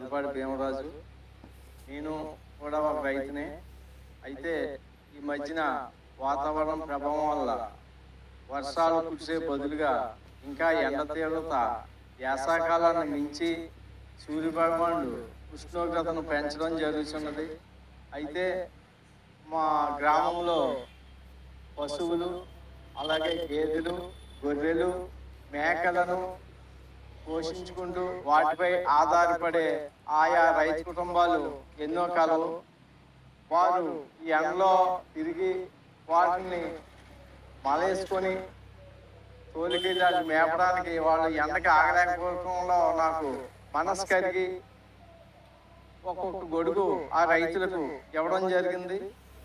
మధుపాటి భీమరాజు. నేను కూడా ఒక రైతునే. అయితే ఈ మధ్యన వాతావరణం ప్రభావం వల్ల వర్షాలు కురిసే బదులుగా ఇంకా ఎండ తీవ్రత వేసవకాలాన్ని మించి సూర్యభగవానుడు ఉష్ణోగ్రతను పెంచడం జరుగుతున్నది. అయితే మా గ్రామంలో పశువులు, అలాగే గేదెలు, గొర్రెలు, మేకలను పోషించుకుంటూ వాటిపై ఆధారపడే ఆయా రైతు కుటుంబాలు ఎన్నో కలవు. వారు ఈ ఎండలో తిరిగి వాటిని మలేసుకొని తోలికెళ్ళి మేపడానికి వాళ్ళు ఎండకి ఆగలేకపోవడంలో నాకు మనసు కరిగి ఒక్కొక్క గొడుగు ఆ రైతులకు ఇవ్వడం జరిగింది.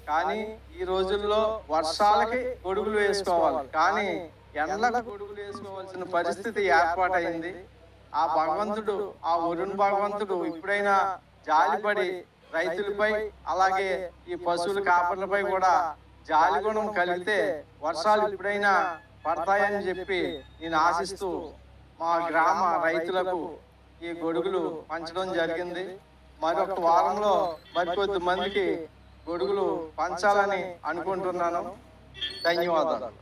కానీ ఈ రోజుల్లో వర్షాలకి గొడుగులు వేసుకోవాలి, కానీ ఎండలకు గొడుగులు వేసుకోవాల్సిన పరిస్థితి ఏర్పాటైంది. ఆ భగవంతుడు, ఆ వరుణ్ భగవంతుడు ఇప్పుడైనా జాలిపడి రైతులపై, అలాగే ఈ పశువుల కాపర్లపై కూడా జాలి గుణం కలిగితే వర్షాలు ఇప్పుడైనా పడతాయని చెప్పి నేను ఆశిస్తూ మా గ్రామ రైతులకు ఈ గొడుగులు పంచడం జరిగింది. మరొక వారంలో మరికొద్ది మందికి గొడుగులు పంచాలని అనుకుంటున్నాను. ధన్యవాదాలు.